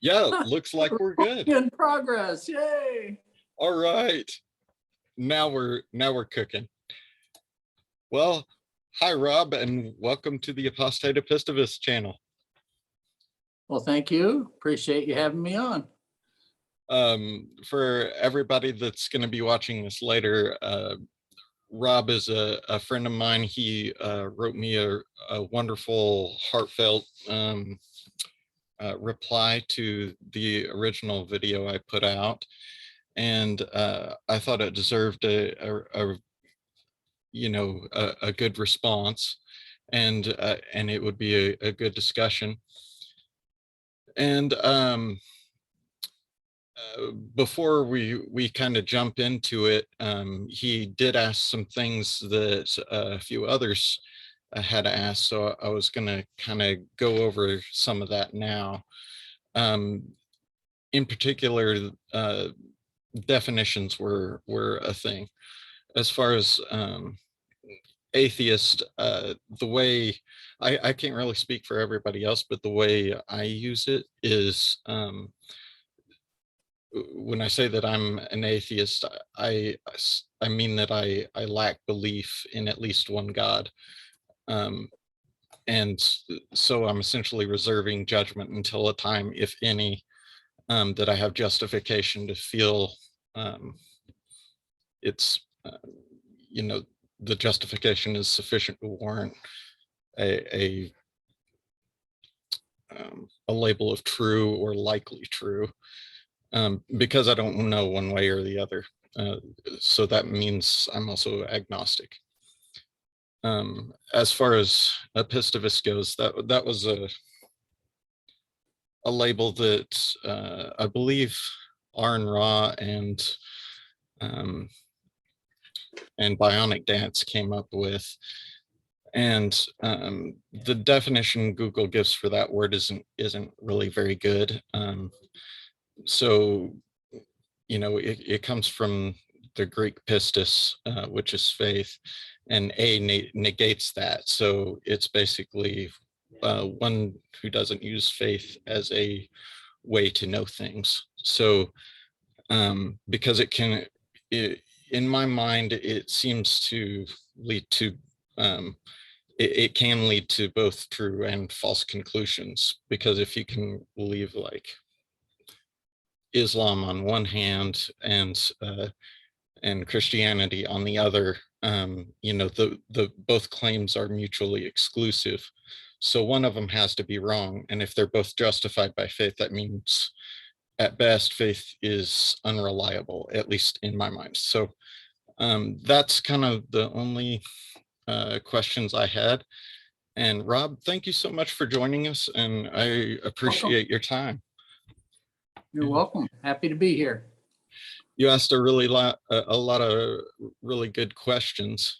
Yeah, looks like we're good. In progress, yay! All right, now we're cooking. Well, hi Rob, and welcome to the Apostate Epistivus channel. Well, thank you. Appreciate you having me on. For everybody that's going to be watching this later, Rob is a friend of mine. He wrote me a wonderful, heartfelt reply to the original video I put out, and I thought it deserved a good response, and it would be a good discussion. And before we kind of jump into it, he did ask some things that a few others had asked, so I was going to kind of go over some of that now. In particular, definitions were a thing. As far as atheist, the way I can't really speak for everybody else, but the way I use it is, when I say that I'm an atheist, I mean that I lack belief in at least one God. And so I'm essentially reserving judgment until a time, if any, that I have justification to feel it's, the justification is sufficient to warrant a label of true or likely true, because I don't know one way or the other. So that means I'm also agnostic. As far as Epistivus goes, that was a label that I believe Aaron Ra and Bionic Dance came up with. And the definition Google gives for that word isn't really very good. So, it comes from the Greek pistis, which is faith, and negates that. So it's basically one who doesn't use faith as a way to know things. So because in my mind, it seems to lead to, it can lead to both true and false conclusions, because if you can believe like Islam on one hand and Christianity on the other, the both claims are mutually exclusive. So one of them has to be wrong. And if they're both justified by faith, that means at best faith is unreliable, at least in my mind. So that's kind of the only questions I had. And Rob, thank you so much for joining us, and I appreciate your time. You're welcome. Happy to be here. You asked a lot of really good questions.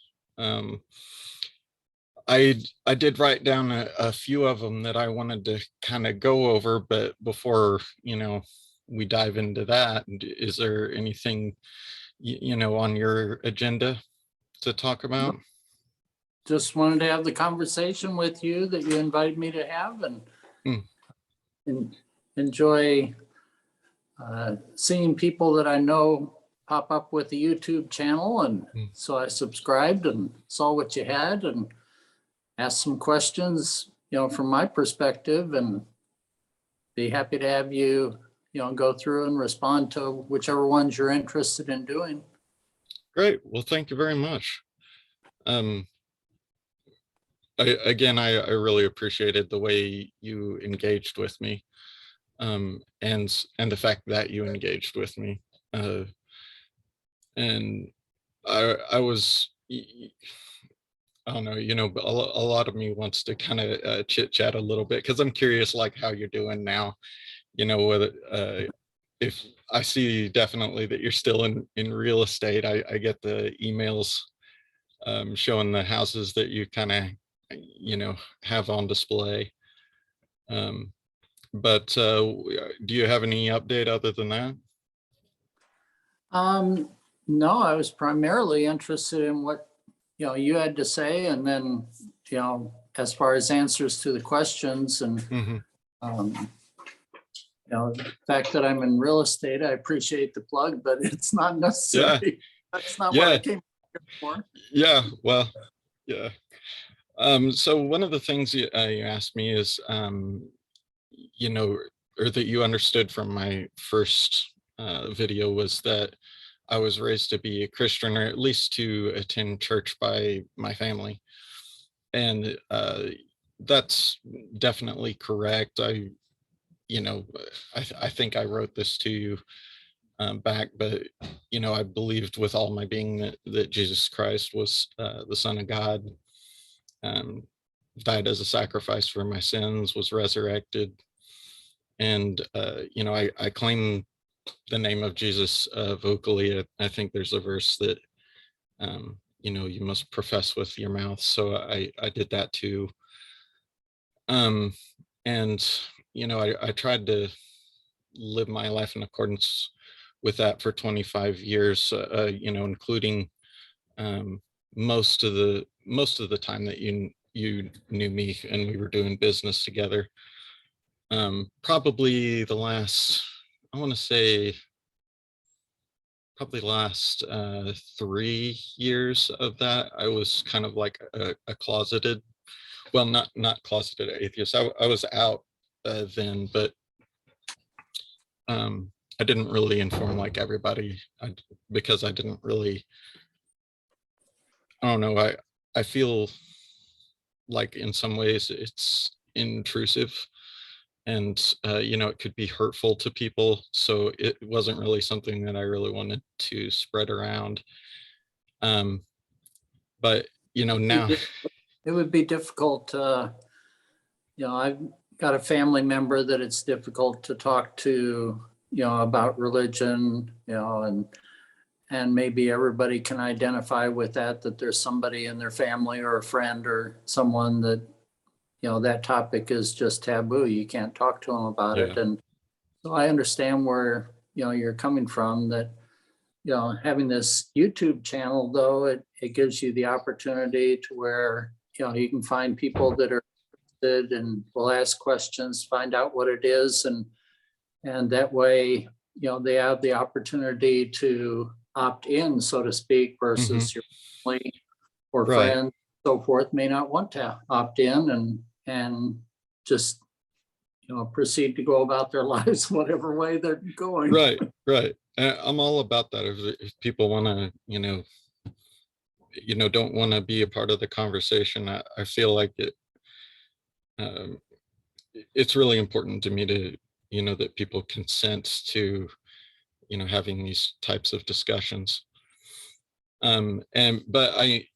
I did write down a few of them that I wanted to kind of go over, but before we dive into that, is there anything on your agenda to talk about? Just wanted to have the conversation with you that you invited me to have, and enjoy seeing people that I know pop up with the YouTube channel. And so I subscribed and saw what you had and asked some questions, from my perspective, and be happy to have you, go through and respond to whichever ones you're interested in doing. Great. Well, thank you very much. I really appreciated the way you engaged with me, and the fact that you engaged with me, and I was, I don't know, a lot of me wants to kind of chit chat a little bit, because I'm curious, like how you're doing now. Whether if I see definitely that you're still in real estate. I get the emails showing the houses that you kind of have on display, but do you have any update other than that? No, I was primarily interested in what you had to say, and then as far as answers to the questions, and the fact that I'm in real estate, I appreciate the plug, but it's not necessary. That's not what I came here for. Yeah, well, yeah. So one of the things you asked me is, or that you understood from my first video, was that I was raised to be a Christian, or at least to attend church by my family. And that's definitely correct. I think I wrote this to you back, but I believed with all my being that Jesus Christ was the Son of God, died as a sacrifice for my sins, was resurrected, and I claim the name of Jesus vocally. I think there's a verse that you must profess with your mouth, so I did that too. And I tried to live my life in accordance with that for 25 years, including most of the time that you knew me and we were doing business together. Probably the last, I want to say, probably last 3 years of that, I was kind of like a closeted, well, not closeted atheist. I was out then, but I didn't really inform like everybody, because I didn't really, I don't know, I feel like in some ways it's intrusive, and it could be hurtful to people, so it wasn't really something that I really wanted to spread around. But now It would be difficult. I've got a family member that it's difficult to talk to, about religion, and maybe everybody can identify with that there's somebody in their family or a friend or someone that, that topic is just taboo. You can't talk to them about it. And so I understand where, you're coming from, that, having this YouTube channel, though, it gives you the opportunity to where, you can find people that are interested and will ask questions, find out what it is. And that way, they have the opportunity to opt in, so to speak, versus your family or friends, so forth, may not want to opt in and just proceed to go about their lives whatever way they're going. Right. I'm all about that. If people want to, don't want to be a part of the conversation, I feel like it's really important to me to, that people consent to, having these types of discussions. But I,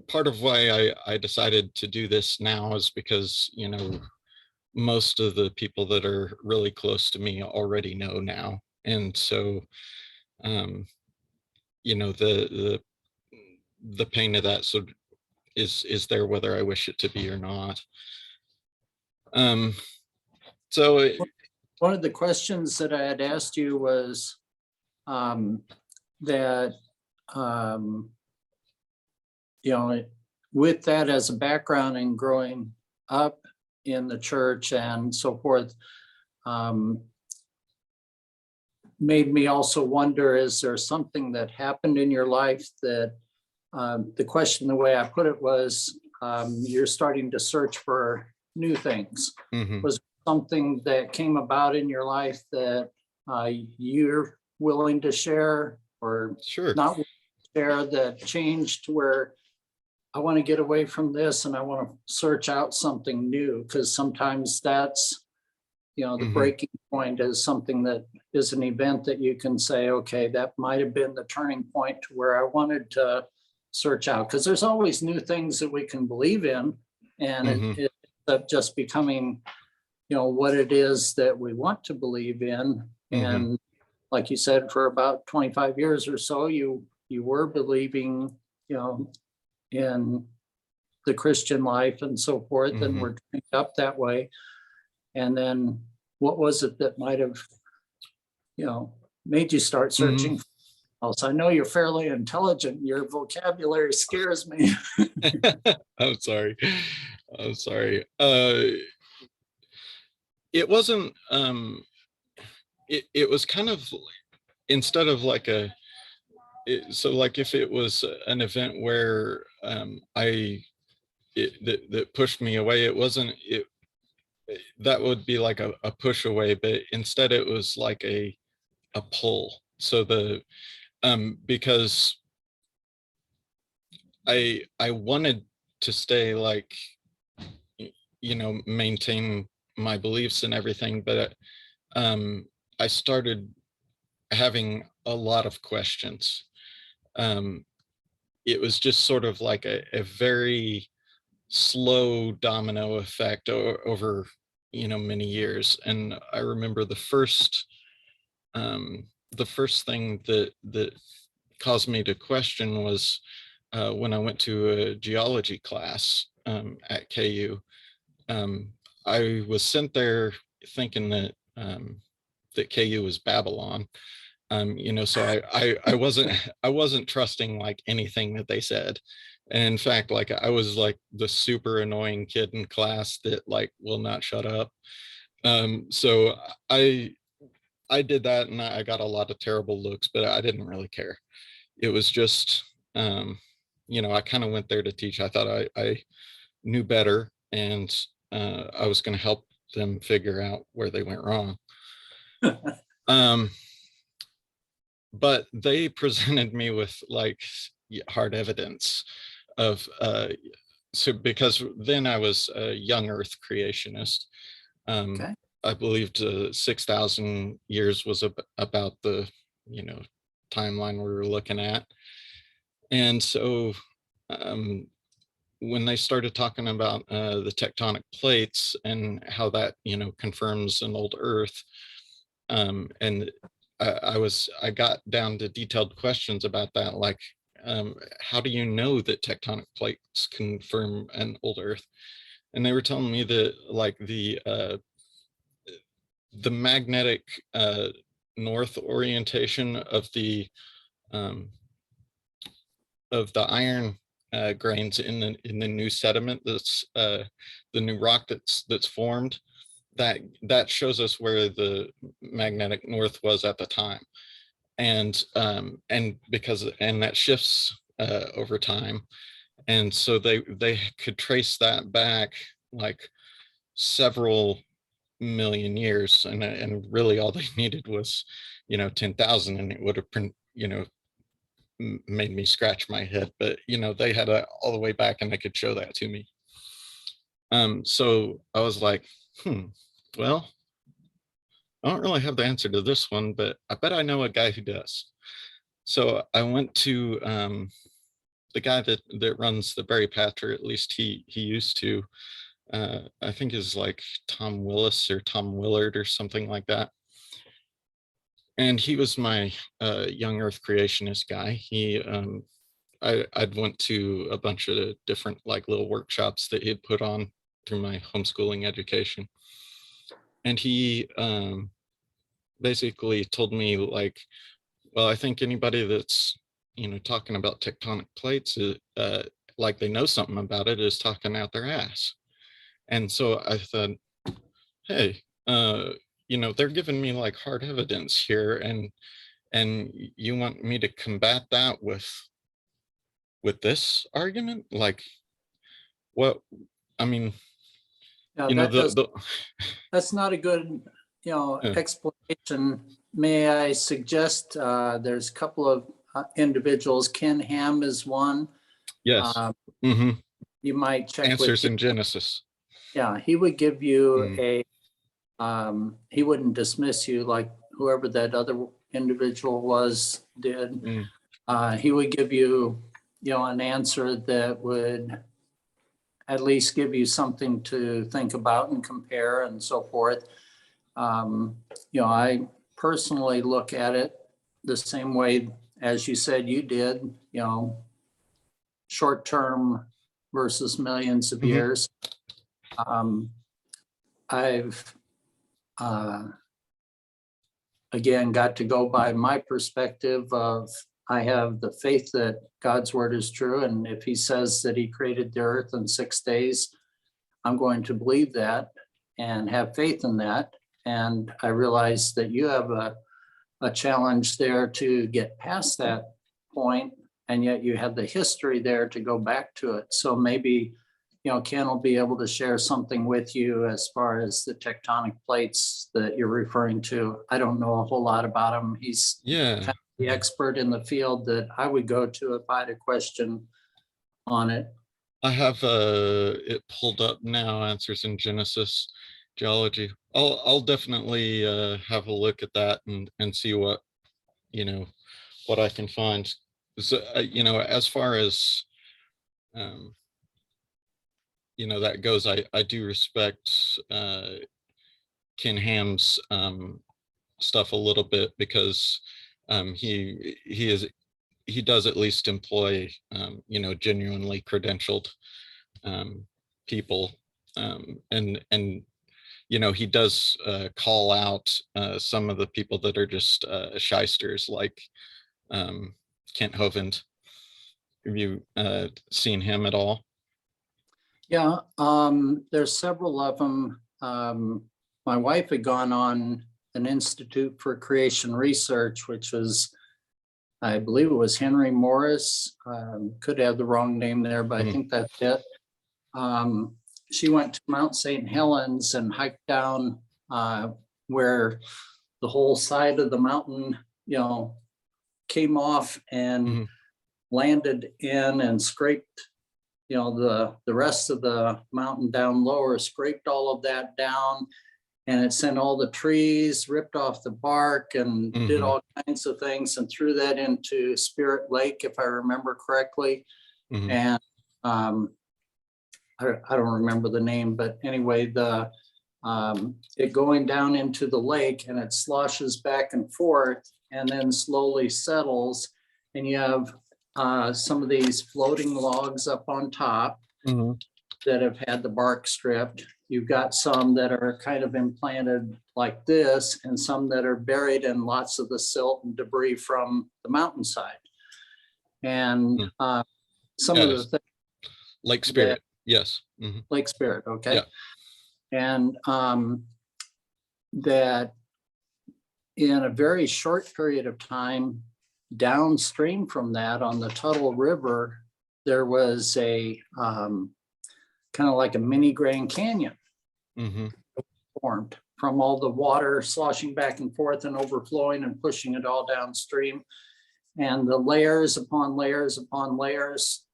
part of why I decided to do this now is because, most of the people that are really close to me already know now. And so, the pain of that is there whether I wish it to be or not. So one of the questions that I had asked you was that, with that as a background and growing up in the church and so forth, made me also wonder, is there something that happened in your life that, the question, the way I put it was, you're starting to search for new things. Was something that came about in your life that you're willing to share, or not willing to share, that changed to where I want to get away from this and I want to search out something new? Because sometimes that's, the breaking point is something that is an event that you can say, okay, that might have been the turning point to where I wanted to search out. Because there's always new things that we can believe in, and it ends up just becoming, what it is that we want to believe in. And like you said, for about 25 years or so, you were believing, in the Christian life and so forth, and were trained up that way. And then what was it that might have, made you start searching? Also, I know you're fairly intelligent. Your vocabulary scares me. I'm sorry. it wasn't, it was kind of, instead of like so like if it was an event where that pushed me away, it wasn't, that would be like a push away, but instead it was like a pull. So because I wanted to stay like, maintain my beliefs and everything, but I started having a lot of questions. It was just sort of like a very slow domino effect over many years. And I remember the first thing that caused me to question was when I went to a geology class at KU. I was sent there thinking that that KU was Babylon. So I wasn't trusting like anything that they said. And in fact, like I was like the super annoying kid in class that like will not shut up. So I did that, and I got a lot of terrible looks, but I didn't really care. It was just, I kind of went there to teach. I thought I knew better, and I was going to help them figure out where they went wrong. But they presented me with like hard evidence of, so because then I was a young Earth creationist. Okay. I believed 6,000 years was about the, timeline we were looking at. And so when they started talking about the tectonic plates and how that, confirms an old Earth, and I got down to detailed questions about that, like, how do you know that tectonic plates confirm an old Earth? And they were telling me that like the magnetic north orientation of the iron grains in the new sediment, that's the new rock that's formed, that shows us where the magnetic north was at the time. And because that shifts over time. And so they could trace that back like several million years, and really all they needed was 10,000, and it would have made me scratch my head. But they had all the way back, and they could show that to me. So I was like, well, I don't really have the answer to this one, but I bet I know a guy who does. So I went to the guy that runs the Berry Patch, or at least he used to. I think is like Tom Willis or Tom Willard or something like that. And he was my young Earth creationist guy. I'd went to a bunch of different like little workshops that he'd put on through my homeschooling education. And he basically told me like, well, I think anybody that's, talking about tectonic plates, like they know something about it, is talking out their ass. And so I thought, hey, they're giving me like hard evidence here, and you want me to combat that with this argument? Like, what? I mean, Yeah, that's not a good, Yeah. explanation. May I suggest there's a couple of individuals. Ken Ham is one. Yes. You might check Answers with in Genesis. Yeah, he would give you he wouldn't dismiss you like whoever that other individual was did. He would give you, an answer that would at least give you something to think about and compare and so forth. I personally look at it the same way as you said you did, short-term versus millions of years. I've again got to go by my perspective of I have the faith that God's word is true, and if he says that he created the earth in 6 days, I'm going to believe that. and have faith in that. And I realized that you have a challenge there to get past that point, and yet you have the history there to go back to it. So maybe, Ken will be able to share something with you as far as the tectonic plates that you're referring to. I don't know a whole lot about him. He's kind of the expert in the field that I would go to if I had a question on it. I have it pulled up now, Answers in Genesis Geology. I'll definitely have a look at that and see what what I can find. So, as far as that goes, I do respect Ken Ham's stuff a little bit, because he does at least employ genuinely credentialed people, and he does call out some of the people that are just shysters, like Kent Hovind. Have you seen him at all? Yeah, there's several of them. My wife had gone on an Institute for Creation Research, which was, I believe it was Henry Morris. Could have the wrong name there, but I think that's it. She went to Mount St. Helens and hiked down where the whole side of the mountain, came off and landed in and scraped, the rest of the mountain down lower, scraped all of that down, and it sent all the trees, ripped off the bark, and did all kinds of things, and threw that into Spirit Lake, if I remember correctly. And I don't remember the name, but anyway, it going down into the lake, and it sloshes back and forth and then slowly settles, and you have some of these floating logs up on top that have had the bark stripped. You've got some that are kind of implanted like this, and some that are buried in lots of the silt and debris from the mountainside. And some of the things. Lake Spirit, yes. Lake Spirit, okay. Yeah. And that in a very short period of time, downstream from that on the Tuttle River, there was a kind of like a mini Grand Canyon formed from all the water sloshing back and forth and overflowing and pushing it all downstream. And the layers upon layers upon layers,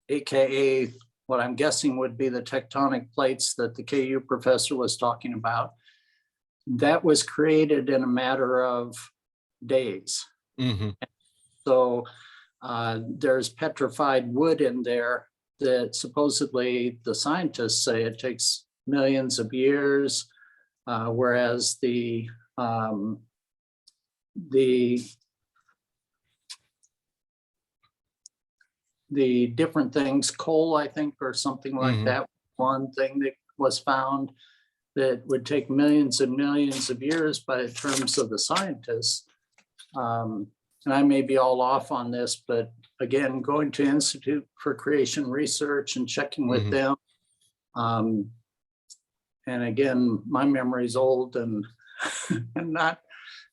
AKA what I'm guessing would be the tectonic plates that the KU professor was talking about, that was created in a matter of days. So there's petrified wood in there that supposedly the scientists say it takes millions of years, whereas the different things, coal, I think, or something like that, one thing that was found that would take millions and millions of years by the terms of the scientists. And I may be all off on this, but again, going to Institute for Creation Research and checking with them. And again, my memory is old and not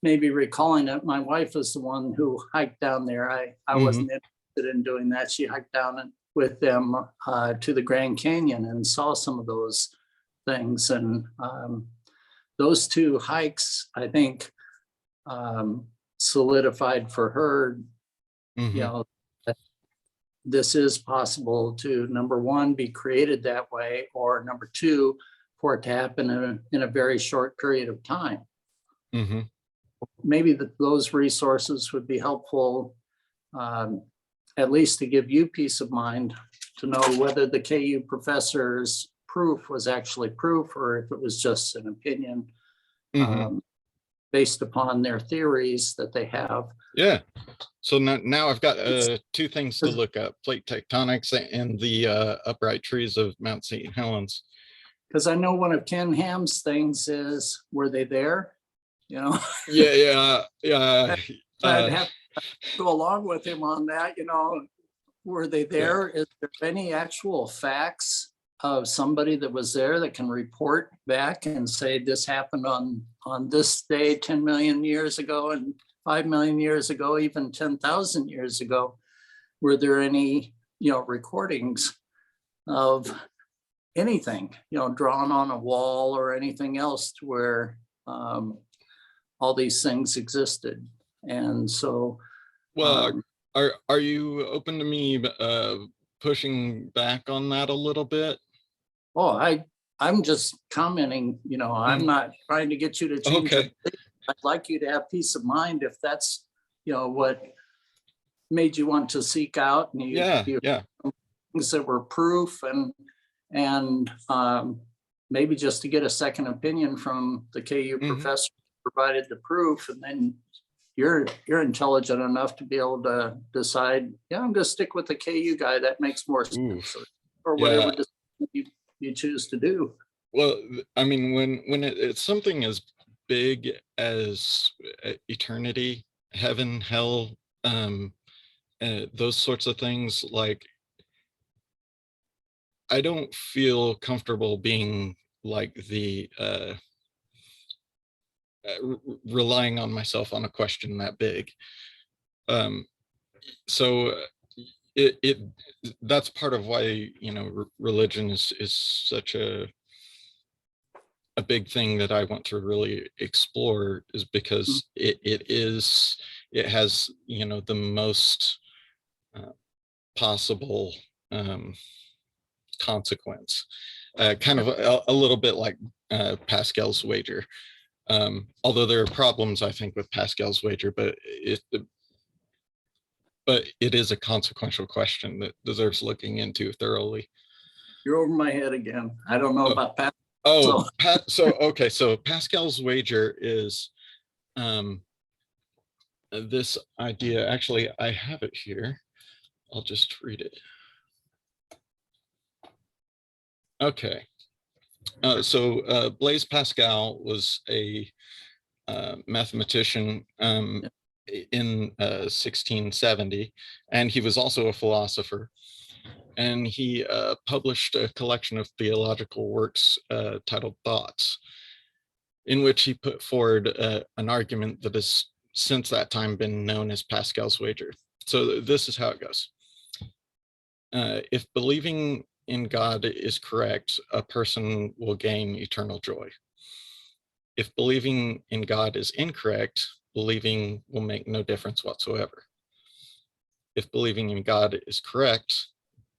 maybe recalling it. My wife is the one who hiked down there. I wasn't interested in doing that. She hiked down with them to the Grand Canyon and saw some of those things. And those two hikes, I think, solidified for her, that this is possible to, number one, be created that way, or number two, for it to happen in a very short period of time. Maybe those resources would be helpful, at least to give you peace of mind to know whether the KU professor's proof was actually proof, or if it was just an opinion. Based upon their theories that they have. Yeah. So now I've got two things to look up: plate tectonics and the upright trees of Mount St. Helens. Because I know one of Ken Ham's things is, were they there? Yeah. I'd have to go along with him on that. Were they there? Is there any actual facts of somebody that was there that can report back and say this happened on this day 10 million years ago and 5 million years ago, even 10,000 years ago? Were there any, recordings of anything, drawn on a wall or anything else to where all these things existed? And so, Well, are you open to me pushing back on that a little bit? oh, I'm just commenting, I'm not trying to get you to change Okay. it. I'd like you to have peace of mind if that's, what made you want to seek out, and Yeah. things that were proof, and maybe just to get a second opinion from the KU professor who provided the proof, and then you're intelligent enough to be able to decide, yeah, I'm going to stick with the KU guy. That makes more sense, or whatever you choose to do. Well, I mean, when it's something as big as eternity, heaven, hell, those sorts of things, like, I don't feel comfortable being like the relying on myself on a question that big. So that's part of why, religion is such a big thing that I want to really explore, is because it has, the most possible consequence, kind of a little bit like Pascal's wager. Although there are problems, I think, with Pascal's wager, but it is a consequential question that deserves looking into thoroughly. You're over my head again. I don't know about Pascal. Oh, okay. So Pascal's wager is this idea. Actually, I have it here. I'll just read it. Okay. So Blaise Pascal was a mathematician in 1670, and he was also a philosopher. And he published a collection of theological works titled Thoughts, in which he put forward an argument that has since that time been known as Pascal's wager. So this is how it goes. If believing in God is correct, a person will gain eternal joy. If believing in God is incorrect, believing will make no difference whatsoever. If believing in God is correct,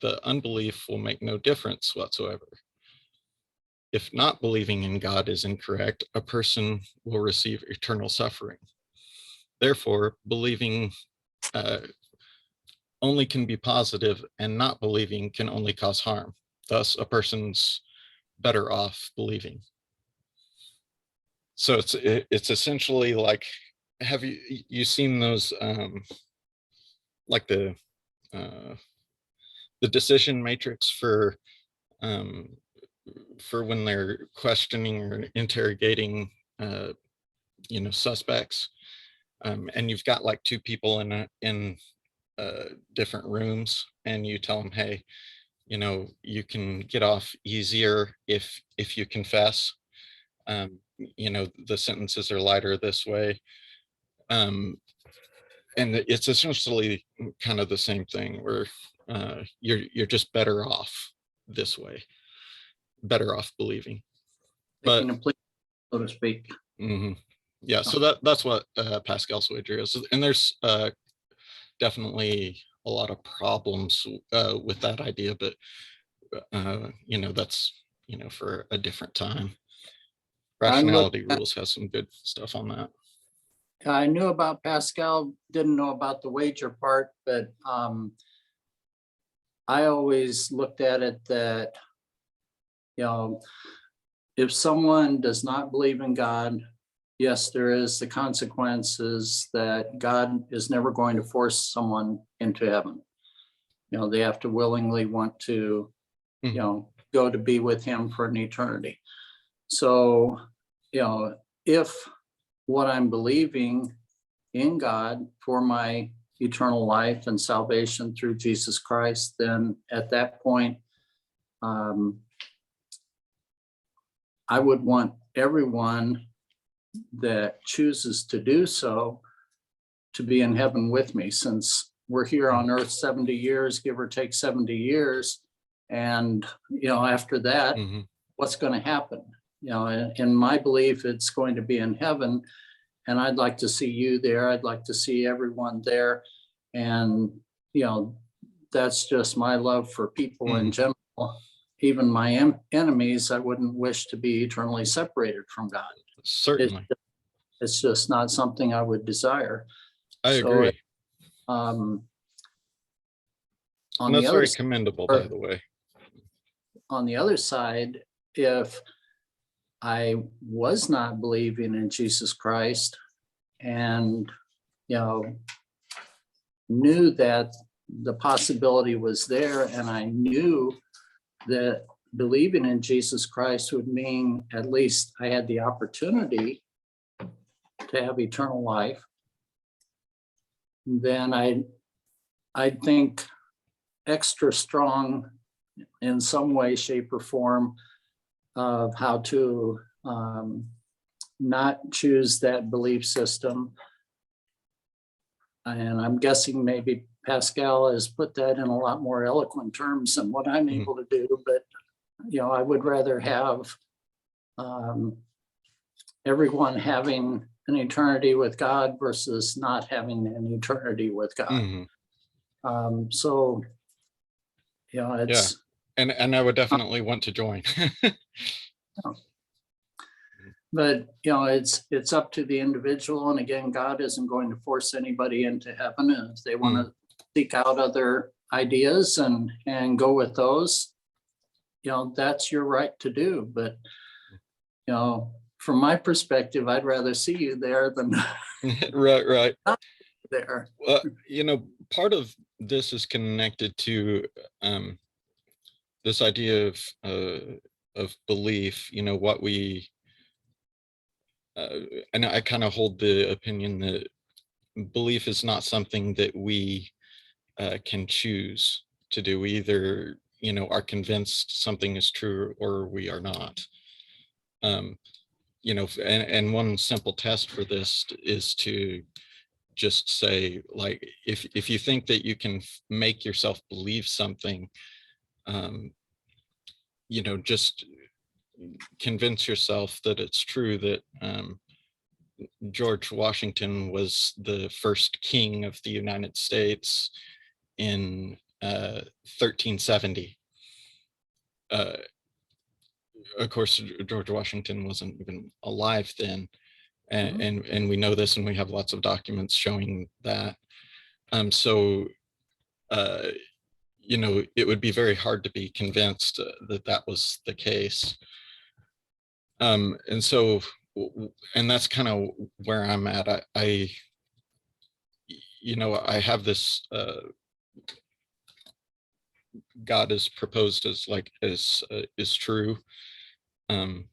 the unbelief will make no difference whatsoever. If not believing in God is incorrect, a person will receive eternal suffering. Therefore, believing only can be positive, and not believing can only cause harm. Thus, a person's better off believing. So it's essentially like, have you seen those like the decision matrix for when they're questioning or interrogating suspects, and you've got like two people in different rooms, and you tell them, hey, you can get off easier if you confess. The sentences are lighter this way. And it's essentially kind of the same thing, where you're just better off this way, better off believing. But so to speak. Yeah, so that's what Pascal's wager is. And there's definitely a lot of problems with that idea, but that's for a different time. Rationality rules has some good stuff on that. I knew about Pascal, didn't know about the wager part, but I always looked at it that, if someone does not believe in God, yes, there is the consequences that God is never going to force someone into heaven. They have to willingly want to, go to be with him for an eternity. So, if what I'm believing in God for my eternal life and salvation through Jesus Christ, then at that point, I would want everyone that chooses to do so to be in heaven with me, since we're here on earth 70 years, give or take 70 years. And, after that, what's going to happen? In my belief, it's going to be in heaven. And I'd like to see you there. I'd like to see everyone there. And, that's just my love for people in general. Even my enemies, I wouldn't wish to be eternally separated from God. Certainly. It's just not something I would desire. I agree. On And that's the other very commendable, by the way. On the other side, if I was not believing in Jesus Christ and, knew that the possibility was there, and I knew that believing in Jesus Christ would mean at least I had the opportunity to have eternal life, then I'd think extra strong in some way, shape, or form of how to not choose that belief system. And I'm guessing maybe Pascal has put that in a lot more eloquent terms than what I'm able to do, but I would rather have everyone having an eternity with God versus not having an eternity with God. So, it's and I would definitely want to join. But it's up to the individual, and again, God isn't going to force anybody into heaven. And if they want to seek out other ideas and go with those, that's your right to do. But from my perspective, I'd rather see you there than right not there. Well, part of this is connected to this idea of belief. What we and I kind of hold the opinion that belief is not something that we can choose to do. We either, are convinced something is true or we are not. And one simple test for this is to just say, like, if you think that you can make yourself believe something, just convince yourself that it's true that George Washington was the first king of the United States in 1370. Of course, George Washington wasn't even alive then, and we know this, and we have lots of documents showing that. So it would be very hard to be convinced that was the case. And so, and that's kind of where I'm at. I have this God is proposed as is true, and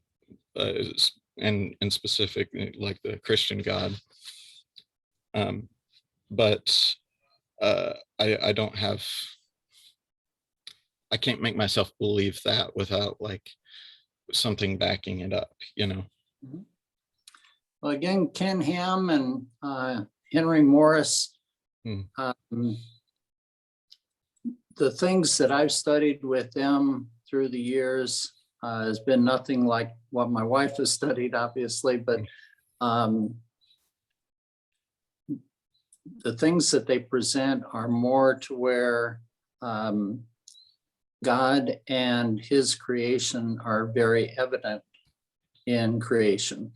in specific, like the Christian God. But I don't have, I can't make myself believe that without something backing it up, Well, again, Ken Ham and Henry Morris, the things that I've studied with them through the years has been nothing like what my wife has studied, obviously, but the things that they present are more to where God and his creation are very evident in creation,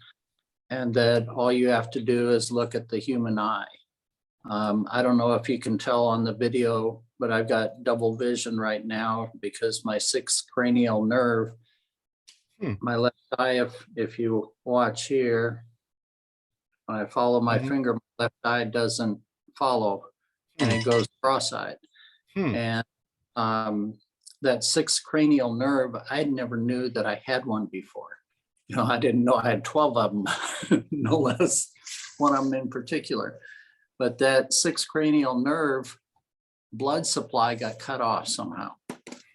and that all you have to do is look at the human eye. I don't know if you can tell on the video, but I've got double vision right now because my sixth cranial nerve, my left eye, if you watch here, when I follow my finger, my left eye doesn't follow and it goes cross-eyed. And that sixth cranial nerve, I never knew that I had one before. I didn't know I had 12 of them, no less, one of them in particular. But that sixth cranial nerve blood supply got cut off somehow.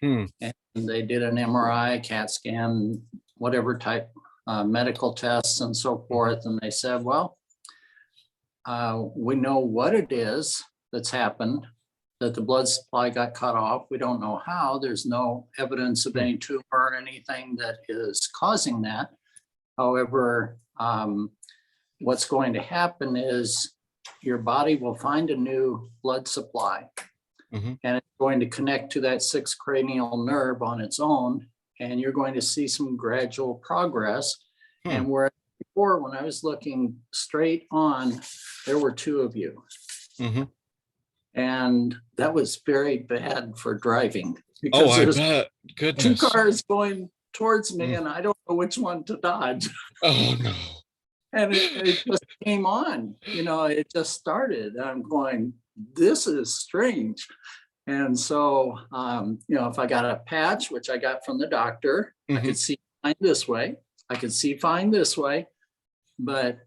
And they did an MRI, CAT scan, whatever type medical tests and so forth. And they said, well, we know what it is that's happened, that the blood supply got cut off. We don't know how. There's no evidence of any tumor or anything that is causing that. However, what's going to happen is your body will find a new blood supply, and it's going to connect to that sixth cranial nerve on its own, and you're going to see some gradual progress. And where before, when I was looking straight on, there were two of you. And that was very bad for driving. Oh, I there's bet. two Goodness. cars going towards me, and I don't know which one to dodge. Oh, no. And it just came on, it just started. I'm going, this is strange. And so, if I got a patch, which I got from the doctor, I could see fine this way. I could see fine this way. But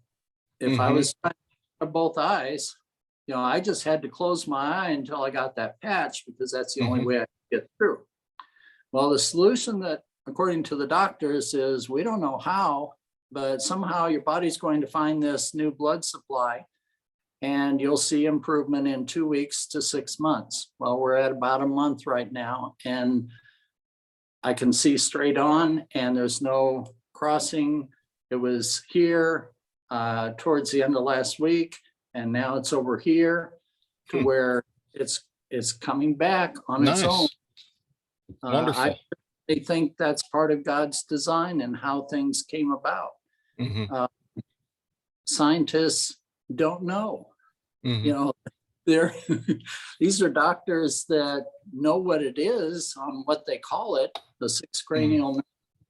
if I was trying to have both eyes, I just had to close my eye until I got that patch, because that's the only way I could get through. Well, the solution that, according to the doctors, is we don't know how, but somehow your body's going to find this new blood supply, and you'll see improvement in 2 weeks to 6 months. Well, we're at about a month right now, and I can see straight on, and there's no crossing. It was here towards the end of last week, and now it's over here to where it's coming back on its own. Wonderful. I think that's part of God's design and how things came about. Scientists don't know. They're these are doctors that know what it is, on what they call it. The sixth cranial nerve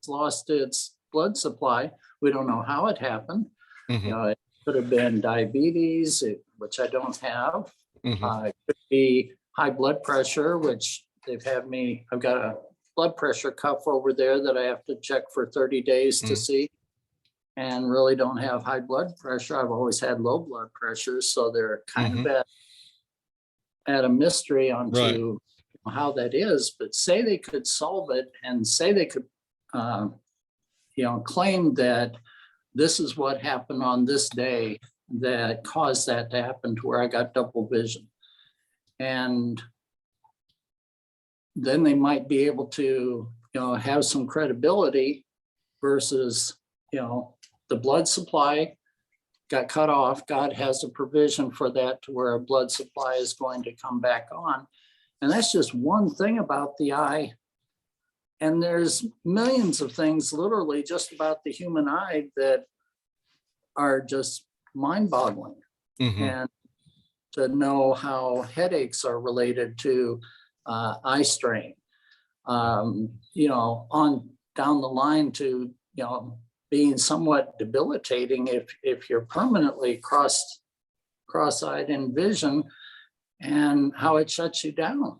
lost its blood supply. We don't know how it happened. It could have been diabetes, which I don't have. It could be high blood pressure, which I've got a blood pressure cuff over there that I have to check for 30 days to see, and really don't have high blood pressure. I've always had low blood pressure, so they're kind of at a mystery onto how that is. But say they could solve it, and say they could claim that this is what happened on this day that caused that to happen, to where I got double vision. And then they might be able to, have some credibility versus, the blood supply got cut off. God has a provision for that, to where a blood supply is going to come back on. And that's just one thing about the eye. And there's millions of things, literally just about the human eye, that are just mind-boggling. And to know how headaches are related to eye strain, on down the line to, being somewhat debilitating if you're permanently cross-eyed in vision, and how it shuts you down,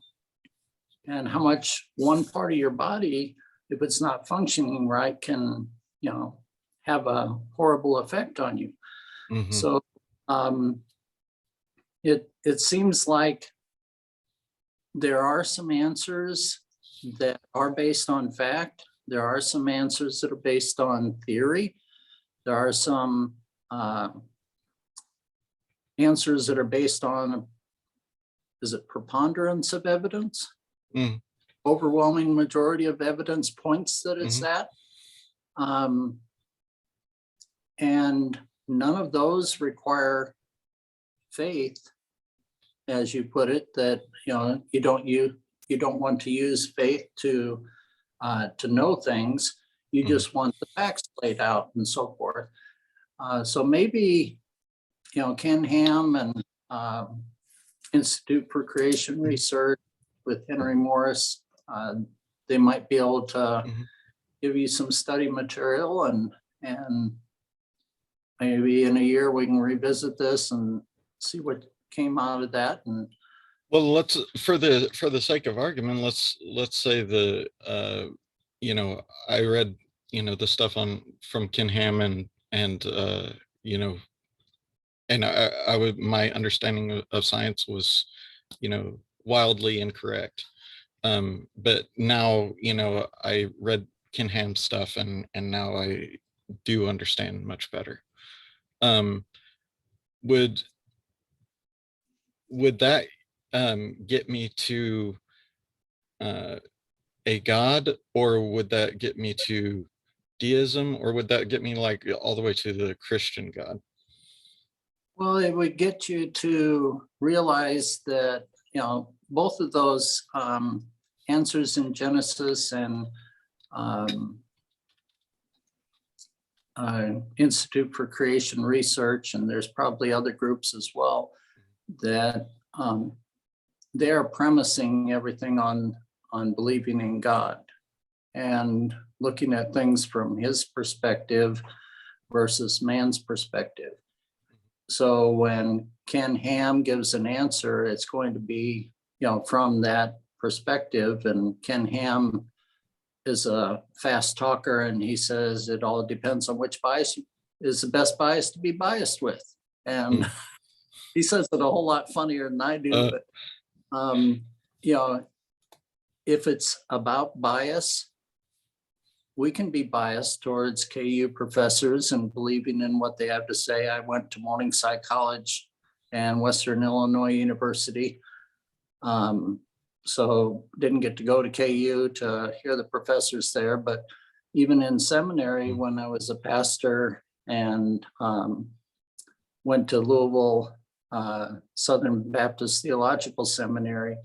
and how much one part of your body, if it's not functioning right, can, have a horrible effect on you. So it seems like there are some answers that are based on fact. There are some answers that are based on theory. There are some answers that are based on, is it preponderance of evidence? Overwhelming majority of evidence points that it's that. And none of those require faith, as you put it, that you don't want to use faith to know things. You just want the facts laid out and so forth. So maybe Ken Ham and Institute for Creation Research with Henry Morris, they might be able to give you some study material, and maybe in a year we can revisit this and see what came out of that. And well, let's, for the sake of argument, let's say I read the stuff from Ken Ham, and I would, my understanding of science was wildly incorrect. But now I read Ken Ham stuff, and now I do understand much better. Um, would that get me to a god, or would that get me to deism, or would that get me like all the way to the Christian God? Well, it would get you to realize that, both of those answers in Genesis and Institute for Creation Research, and there's probably other groups as well, that they're premising everything on believing in God and looking at things from his perspective versus man's perspective. So when Ken Ham gives an answer, it's going to be, from that perspective. And Ken Ham is a fast talker, and he says it all depends on which bias is the best bias to be biased with. And he says it a whole lot funnier than I do. But if it's about bias, we can be biased towards KU professors and believing in what they have to say. I went to Morningside College and Western Illinois University. So didn't get to go to KU to hear the professors there, but even in seminary, when I was a pastor and went to Louisville Southern Baptist Theological Seminary,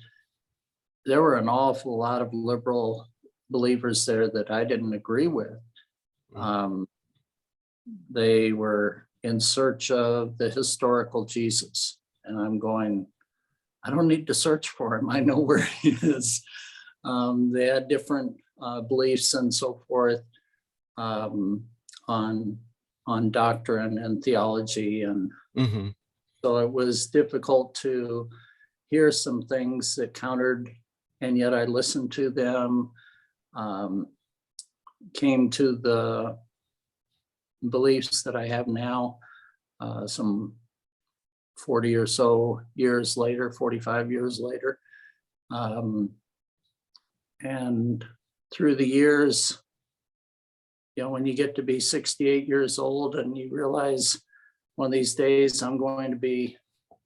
there were an awful lot of liberal believers there that I didn't agree with. They were in search of the historical Jesus. And I'm going, I don't need to search for him. I know where he is. They had different beliefs and so forth on doctrine and theology. And so it was difficult to hear some things that countered, and yet I listened to them. Came to the beliefs that I have now, some 40 or so years later, 45 years later. And through the years, when you get to be 68 years old and you realize one of these days I'm going to be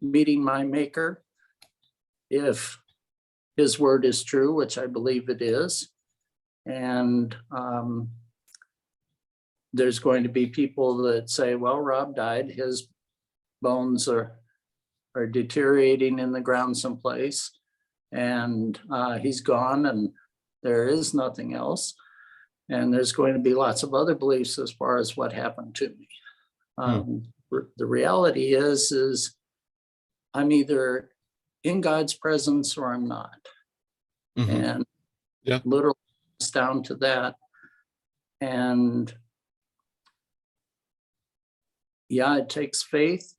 meeting my maker, if his word is true, which I believe it is. And there's going to be people that say, well, Rob died, his bones are deteriorating in the ground someplace, and he's gone, and there is nothing else. And there's going to be lots of other beliefs as far as what happened to me. The reality is I'm either in God's presence or I'm not. And literally it's down to that. And yeah, it takes faith,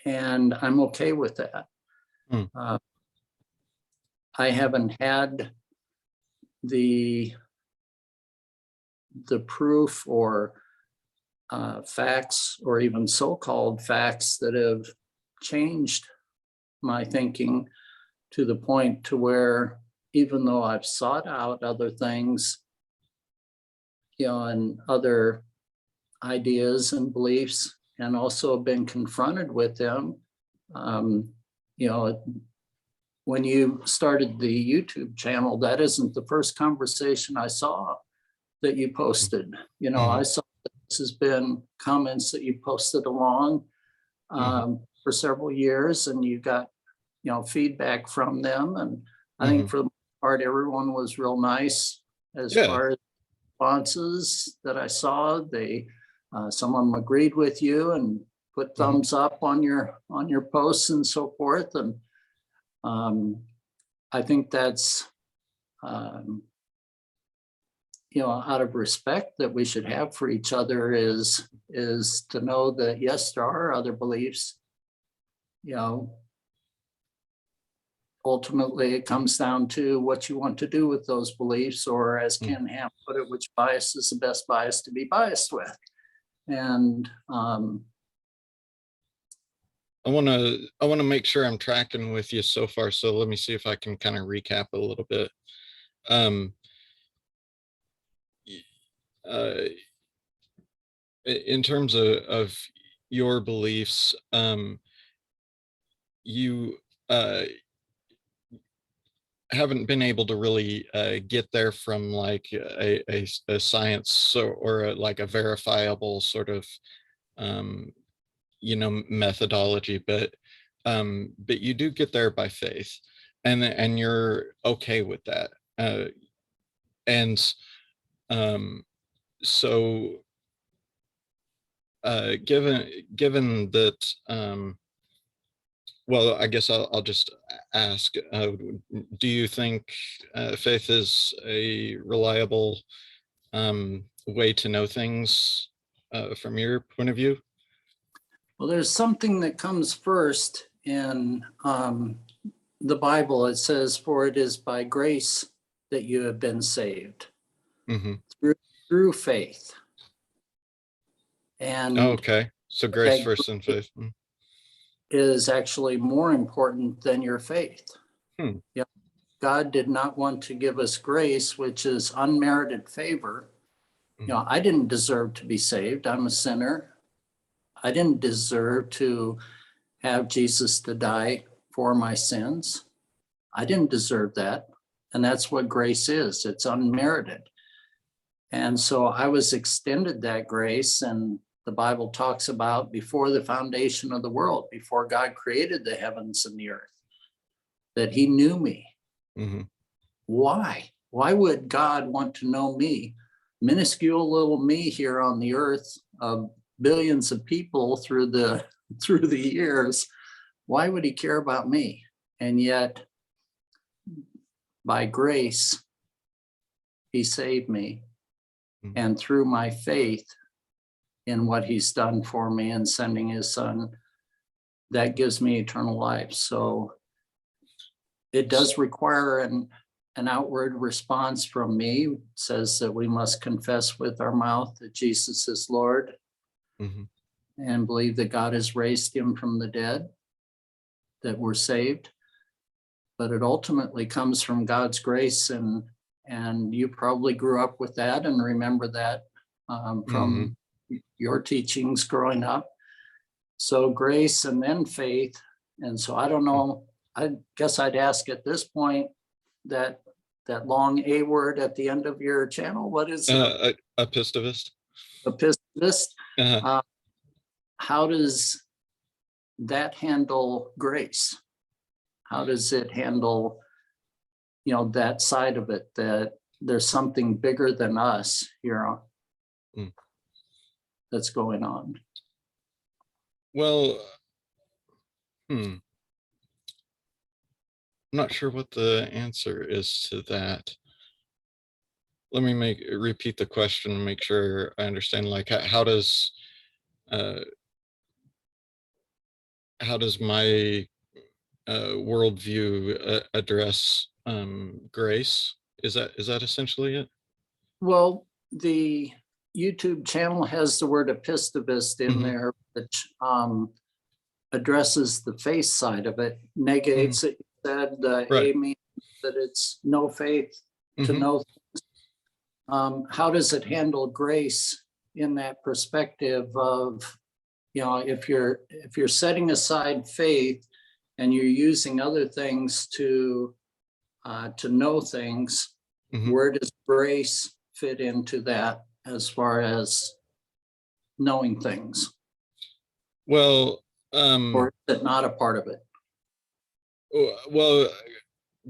and I'm okay with that. I haven't had the proof or facts, or even so-called facts, that have changed my thinking to the point to where, even though I've sought out other things, and other ideas and beliefs, and also been confronted with them, when you started the YouTube channel, that isn't the first conversation I saw that you posted. I saw this has been comments that you posted along for several years, and you got, feedback from them. And I think for the most part, everyone was real nice as far as responses that I saw. Some of them agreed with you and put thumbs up on your posts and so forth. And I think that's, out of respect that we should have for each other, is to know that, yes, there are other beliefs. Ultimately, it comes down to what you want to do with those beliefs, or as Ken Ham put it, which bias is the best bias to be biased with. And I want to make sure I'm tracking with you so far. So let me see if I can kind of recap a little bit. in terms of your beliefs, you haven't been able to really get there from like a science or like a verifiable sort of methodology, but you do get there by faith, and you're okay with that, and so given that, well, I guess I'll just ask, do you think faith is a reliable way to know things from your point of view? Well, there's something that comes first in the Bible. It says, "For it is by grace that you have been saved, Mm-hmm. through faith." And okay, so grace first and faith. Is actually more important than your faith. Yeah, God did not want to give us grace, which is unmerited favor. I didn't deserve to be saved. I'm a sinner. I didn't deserve to have Jesus to die for my sins. I didn't deserve that. And that's what grace is. It's unmerited. And so I was extended that grace, and the Bible talks about before the foundation of the world, before God created the heavens and the earth, that he knew me. Mm-hmm. Why? Why would God want to know me, minuscule little me here on the earth of billions of people through the years? Why would he care about me? And yet, by grace, he saved me. Mm-hmm. And through my faith in what he's done for me and sending his son, that gives me eternal life. So it does require an outward response from me. It says that we must confess with our mouth that Jesus is Lord, mm-hmm. and believe that God has raised him from the dead, that we're saved. But it ultimately comes from God's grace, and you probably grew up with that and remember that from mm-hmm. your teachings growing up. So grace and then faith. And so I don't know, I guess I'd ask at this point that long A word at the end of your channel, what is it? Epistivist. Epistivist. Uh-huh. How does that handle grace? How does it handle, that side of it, that there's something bigger than us here that's going on? Well, I'm not sure what the answer is to that. Let me repeat the question and make sure I understand. Like, how does my worldview address grace? Is that essentially it? Well, the YouTube channel has the word epistivist in mm-hmm. there, which addresses the faith side of it, negates it. You said right. A means that it's no faith to mm-hmm. know things. How does it handle grace in that perspective of, if you're setting aside faith and you're using other things to know things, mm-hmm. where does grace fit into that as far as knowing things? Well, or is it not a part of it? Well,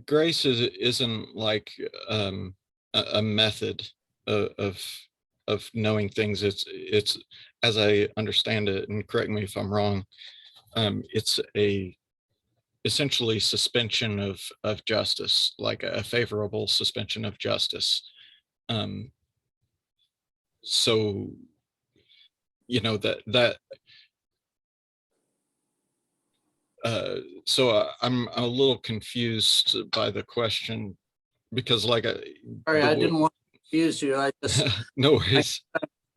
grace isn't like a method of knowing things. It's as I understand it, and correct me if I'm wrong, it's essentially suspension of justice, like a favorable suspension of justice. So that so I'm a little confused by the question, because like sorry, I didn't want to confuse you. I just no worries.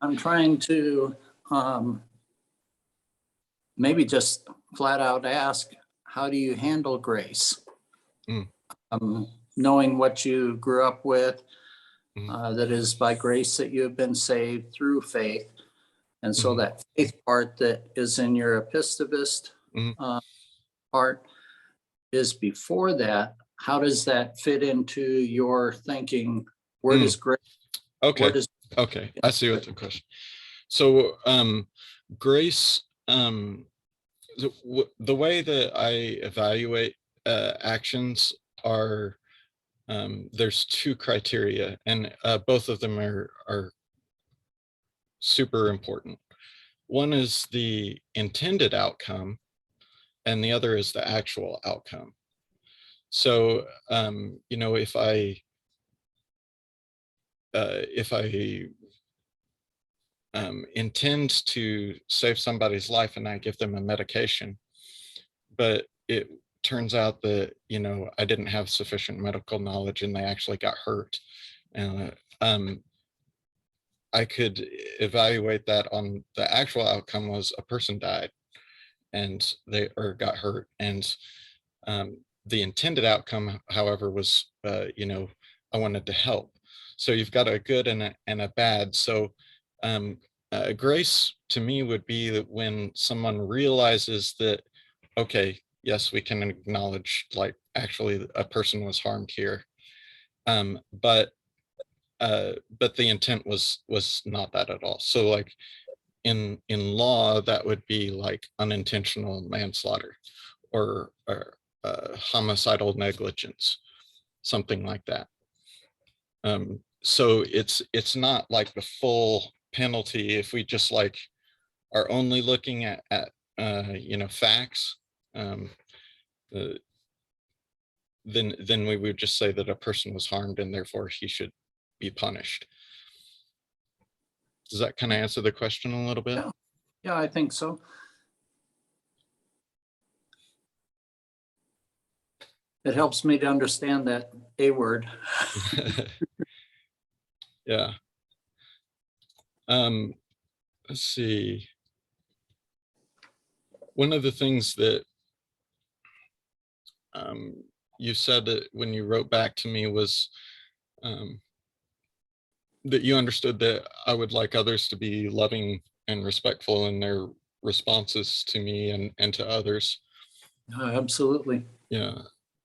I'm trying to maybe just flat out ask, how do you handle grace? Knowing what you grew up with, Mhm. that is by grace that you have been saved through faith. And so Mhm. that faith part that is in your epistovist Mhm. part is before that. How does that fit into your thinking? Where Mm. does grace, where Okay. does, Okay. I see what the question. So grace, the way that I evaluate actions are, there's two criteria, and both of them are super important. One is the intended outcome, and the other is the actual outcome. So, you know, if I intend to save somebody's life and I give them a medication, but it turns out that, you know, I didn't have sufficient medical knowledge and they actually got hurt. Uh, um, I could evaluate that on the actual outcome was a person died and they or got hurt, and the intended outcome, however, was you know, I wanted to help. So you've got a good and a bad. So um, grace to me would be that when someone realizes that, okay, yes, we can acknowledge like actually a person was harmed here, um, but but the intent was not that at all. So like in law, that would be like unintentional manslaughter or homicidal negligence, something like that. So it's not like the full penalty if we just like are only looking at you know, facts. Um, uh, then we would just say that a person was harmed and therefore he should be punished. Does that kind of answer the question a little bit? yeah, yeah, I think so. It helps me to understand that A word. Yeah. Let's see. One of the things that um, you said that when you wrote back to me was um, that you understood that I would like others to be loving and respectful in their responses to me and to others. Absolutely. Yeah,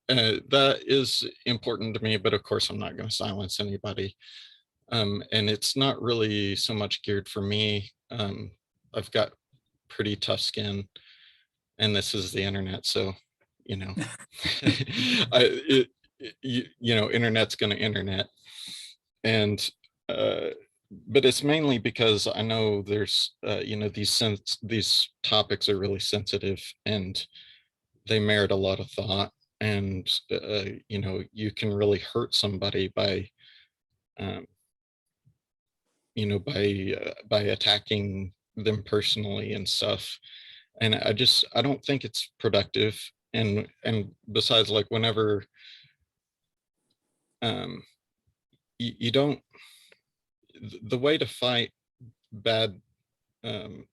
that is important to me, but of course I'm not going to silence anybody. And it's not really so much geared for me. I've got pretty tough skin, and this is the internet, so you know, you know, internet's going to internet, and uh, but it's mainly because I know there's you know, these topics are really sensitive and they merit a lot of thought, and you know, you can really hurt somebody by um, you know, by attacking them personally and stuff. And I don't think it's productive. And besides, like whenever um you don't, the way to fight bad um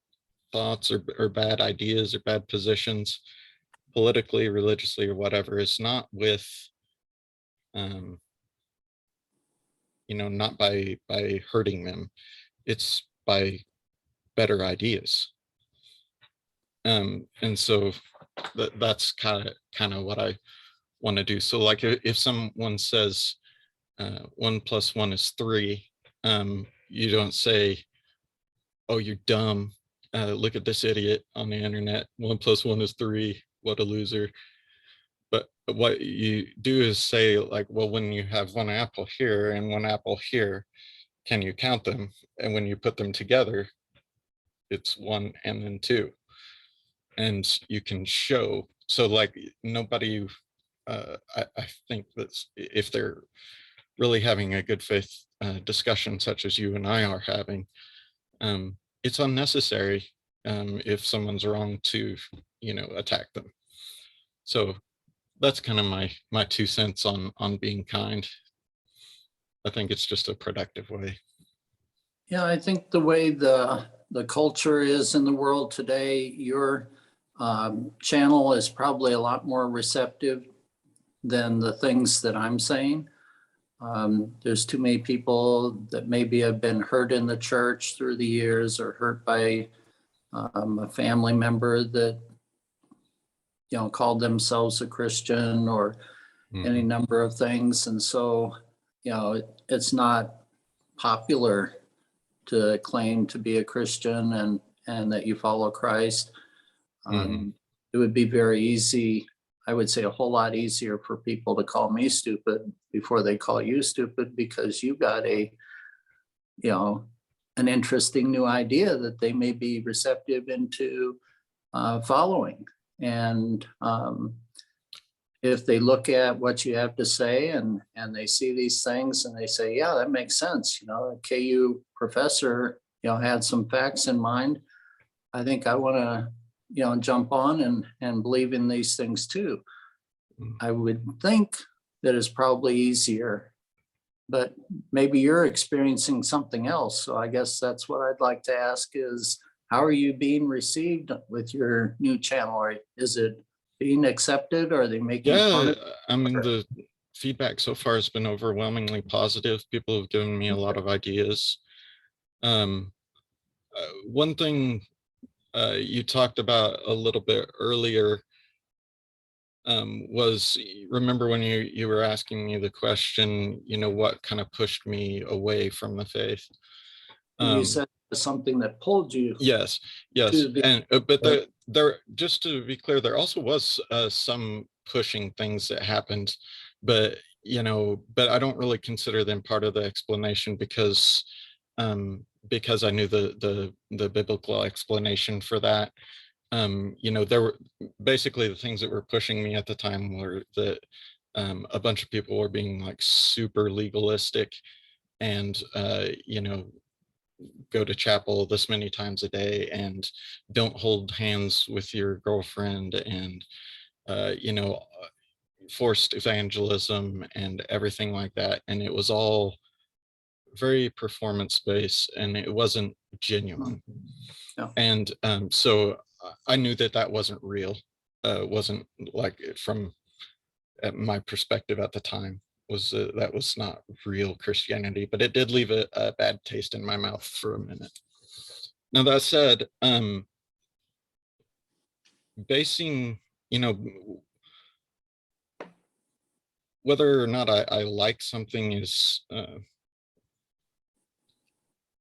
thoughts or bad ideas or bad positions politically, religiously, or whatever is not with um you know, not by hurting them. It's by better ideas. And so that's kind of what I want to do. So like if someone says 1 + 1 is 3, you don't say, oh, you're dumb, look at this idiot on the internet, 1 + 1 is 3, what a loser. But what you do is say like, well, when you have one apple here and one apple here, can you count them? And when you put them together, it's 1 and then 2. And you can show, so like nobody I think that if they're really having a good faith discussion such as you and I are having, it's unnecessary if someone's wrong to, you know, attack them. So that's kind of my 2 cents on being kind. I think it's just a productive way. Yeah, I think the way the culture is in the world today, your channel is probably a lot more receptive than the things that I'm saying. There's too many people that maybe have been hurt in the church through the years, or hurt by a family member that, called themselves a Christian, or any number of things. And so, it's not popular to claim to be a Christian and that you follow Christ. It would be very easy, I would say a whole lot easier, for people to call me stupid before they call you stupid, because you got an interesting new idea that they may be receptive into following. And if they look at what you have to say and they see these things and they say, yeah, that makes sense. A KU professor, had some facts in mind. I think I want to, jump on and believe in these things too. I would think that it's probably easier, but maybe you're experiencing something else. So I guess that's what I'd like to ask is, how are you being received with your new channel? Or is it being accepted, or are they making fun of it? I mean, the feedback so far has been overwhelmingly positive. People have given me a lot of ideas. One thing you talked about a little bit earlier was, remember when you were asking me the question, what kind of pushed me away from the faith? You said something that pulled you. Yes. And but there, just to be clear, there also was some pushing things that happened, but but I don't really consider them part of the explanation, because I knew the biblical explanation for that. There were basically the things that were pushing me at the time were that a bunch of people were being like super legalistic and go to chapel this many times a day and don't hold hands with your girlfriend, and forced evangelism and everything like that. And it was all very performance based, and it wasn't genuine. No. And so I knew that wasn't real. Wasn't like, from my perspective at the time, was that was not real Christianity, but it did leave a bad taste in my mouth for a minute. Now, that said, basing, whether or not I like something is,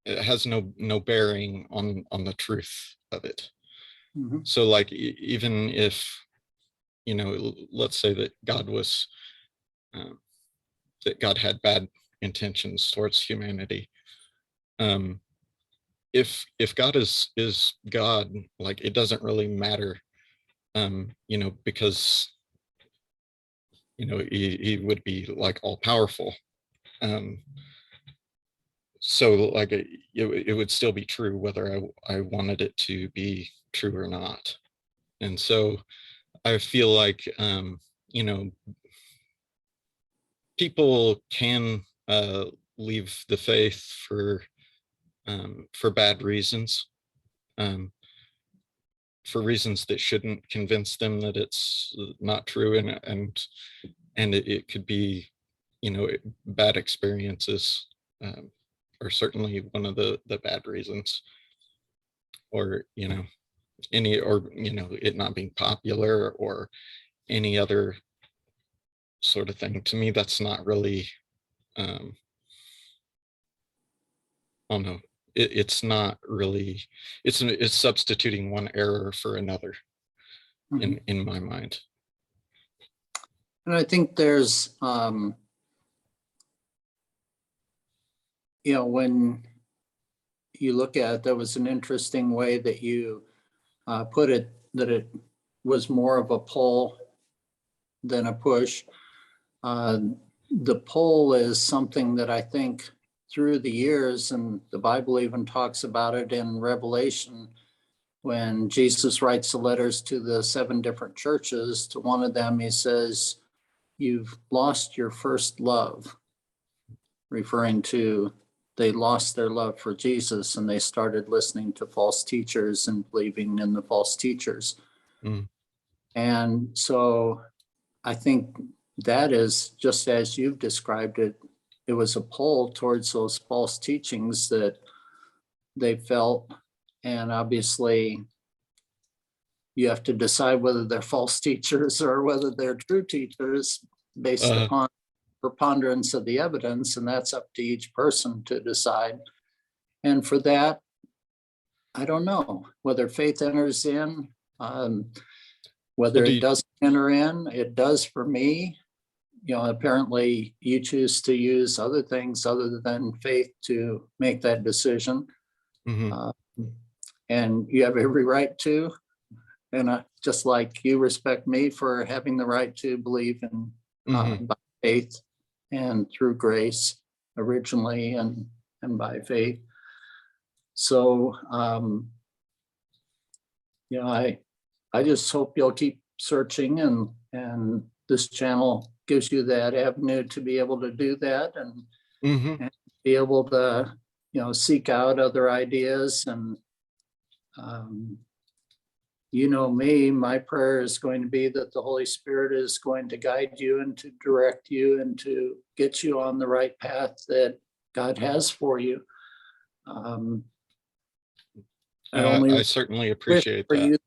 it has no bearing on the truth of it. So like, even if, let's say that God was, that God had bad intentions towards humanity. If God is God, like, it doesn't really matter, because he would be like all powerful. So like it would still be true whether I wanted it to be true or not. And so I feel like people can leave the faith for bad reasons, for reasons that shouldn't convince them that it's not true, and it could be bad experiences, or certainly one of the bad reasons, or it not being popular or any other sort of thing. To me, that's not really, I don't know, it's not really, it's substituting one error for another, in my mind. And I think there's when you look at it, there was an interesting way that you put it, that it was more of a pull than a push. The pull is something that I think through the years, and the Bible even talks about it in Revelation, when Jesus writes the letters to the 7 different churches. To one of them, he says, "You've lost your first love," referring to they lost their love for Jesus and they started listening to false teachers and believing in the false teachers. And so I think that is just as you've described it, it was a pull towards those false teachings that they felt. And obviously, you have to decide whether they're false teachers or whether they're true teachers based upon preponderance of the evidence, and that's up to each person to decide. And for that, I don't know whether faith enters in, whether it doesn't enter in. It does for me. Apparently you choose to use other things other than faith to make that decision. And you have every right to. And just like you respect me for having the right to believe in by faith and through grace originally and by faith. So, I just hope you'll keep searching, and this channel gives you that avenue to be able to do that and be able to, seek out other ideas. And, me, my prayer is going to be that the Holy Spirit is going to guide you and to direct you and to get you on the right path that God has for you. I certainly appreciate that.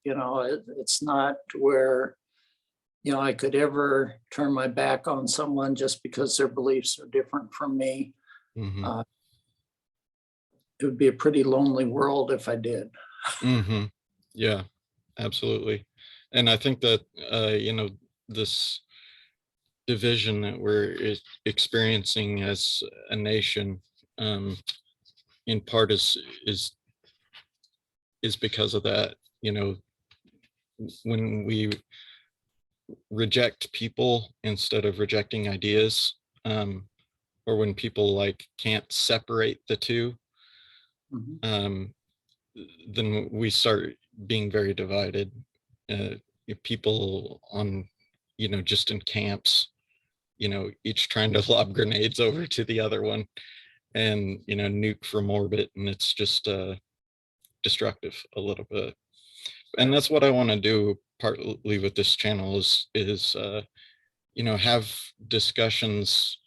It's not where, I could ever turn my back on someone just because their beliefs are different from me. It would be a pretty lonely world if I did. Yeah, absolutely. And I think that, this division that we're experiencing as a nation, in part is because of that. When we reject people instead of rejecting ideas, or when people can't separate the two, then we start being very divided. People on, just in camps, each trying to lob grenades over to the other one and, nuke from orbit. And it's just destructive a little bit. And that's what I want to do partly with this channel is have discussions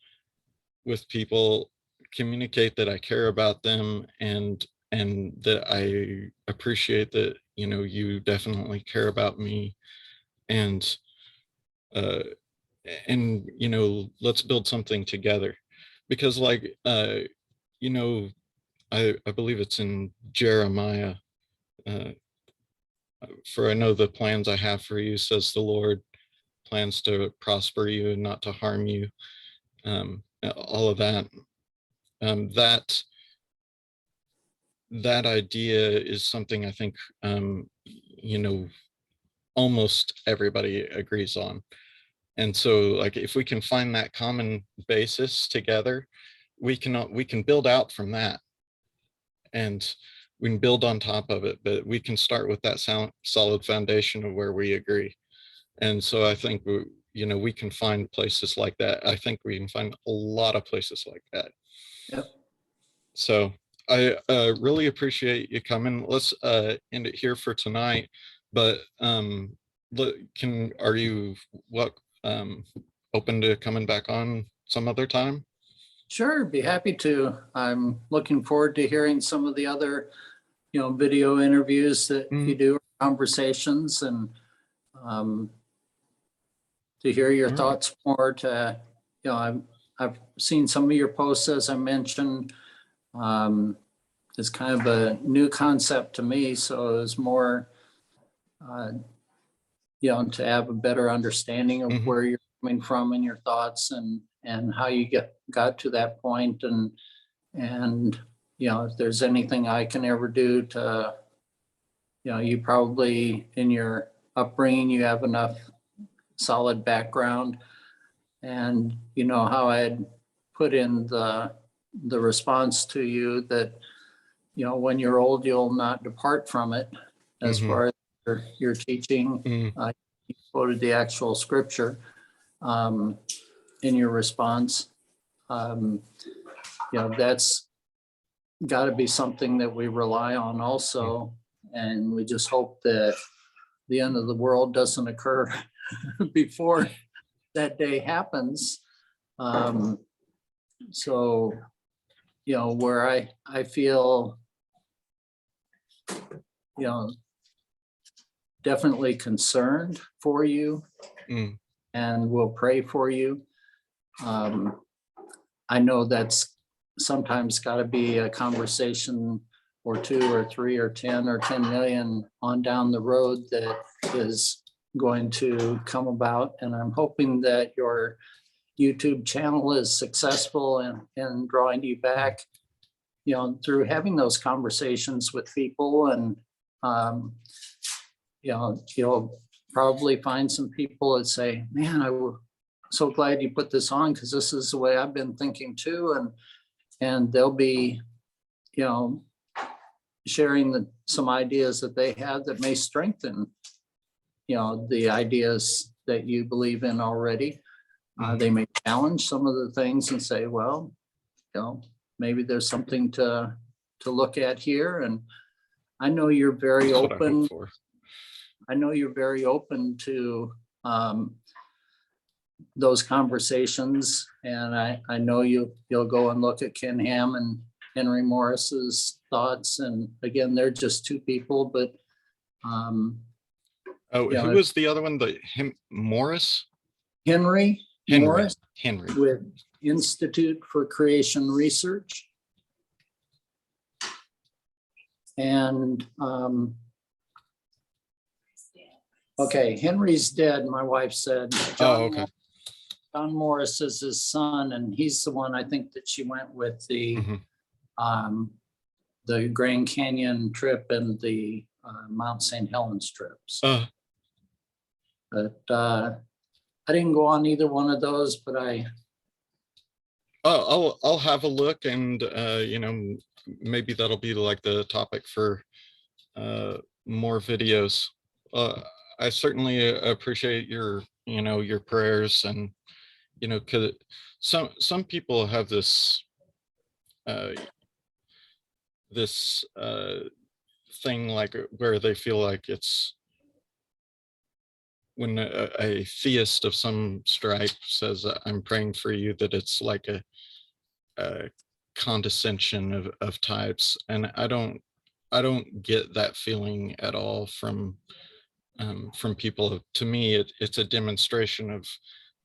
with people, communicate that I care about them, and that I appreciate that, you definitely care about me, and let's build something together. Because I believe it's in Jeremiah, for I know the plans I have for you, says the Lord, plans to prosper you and not to harm you. All of that. That idea is something I think, almost everybody agrees on. And so if we can find that common basis together, we can build out from that, and we can build on top of it, but we can start with that solid foundation of where we agree. And so I think, we can find places like that. I think we can find a lot of places like that. Yep. So I really appreciate you coming. Let's end it here for tonight. But are you open to coming back on some other time? Sure, be happy to. I'm looking forward to hearing some of the other, video interviews that you do, conversations, and to hear your thoughts more. I've seen some of your posts, as I mentioned. It's kind of a new concept to me, so it was more, to have a better understanding of where you're coming from and your thoughts and how you got to that point, and if there's anything I can ever do to, you probably in your upbringing you have enough solid background, and how I had put in the response to you that when you're old you'll not depart from it, as far as your teaching. You quoted the actual scripture in your response. That's got to be something that we rely on also, and we just hope that the end of the world doesn't occur before that day happens. So, you know, where I feel, you know, definitely concerned for you and will pray for you. I know that's sometimes got to be a conversation or 2 or 3 or 10 or 10 million on down the road that is going to come about. And I'm hoping that your YouTube channel is successful in drawing you back, you know, through having those conversations with people. And, you know, you'll probably find some people that say, man, I'm so glad you put this on, because this is the way I've been thinking too. And they'll be, you know, sharing some ideas that they have that may strengthen, you know, the ideas that you believe in already. They may challenge some of the things and say, well, you know, maybe there's something to look at here. And I know you're very open. I know you're very open to those conversations. And I know you'll go and look at Ken Ham and Henry Morris's thoughts. And again, they're just 2 people, but who was the other one? Morris? Henry Morris Henry with Institute for Creation Research. And okay, Henry's dead, my wife said. John Morris is his son, and he's the one I think that she went with the Grand Canyon trip and the Mount St. Helens trips. But I didn't go on either one of those, but I'll have a look, and you know, maybe that'll be like the topic for more videos. I certainly appreciate your, you know, your prayers, and you know, cause some people have this thing like where they feel like it's when a theist of some stripe says I'm praying for you, that it's like a condescension of types, and I don't get that feeling at all from people. To me, it's a demonstration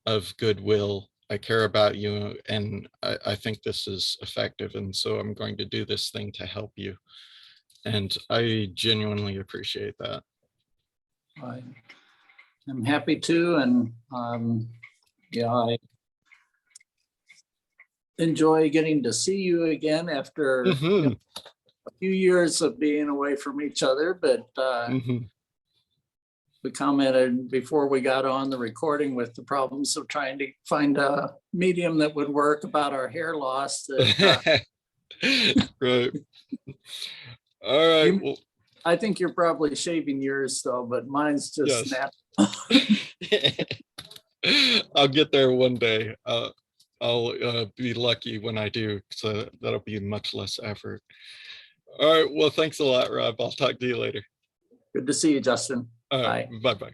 of goodwill. I care about you, and I think this is effective, and so I'm going to do this thing to help you. And I genuinely appreciate that. I'm happy to, and yeah, I enjoy getting to see you again after you know, a few years of being away from each other. But we commented before we got on the recording with the problems of trying to find a medium that would work about our hair loss. That, right. All right. Well, I think you're probably shaving yours though, but mine's just snapped. I'll get there one day. I'll be lucky when I do, so that'll be much less effort. All right. Well, thanks a lot, Rob. I'll talk to you later. Good to see you, Justin. Bye. Bye-bye.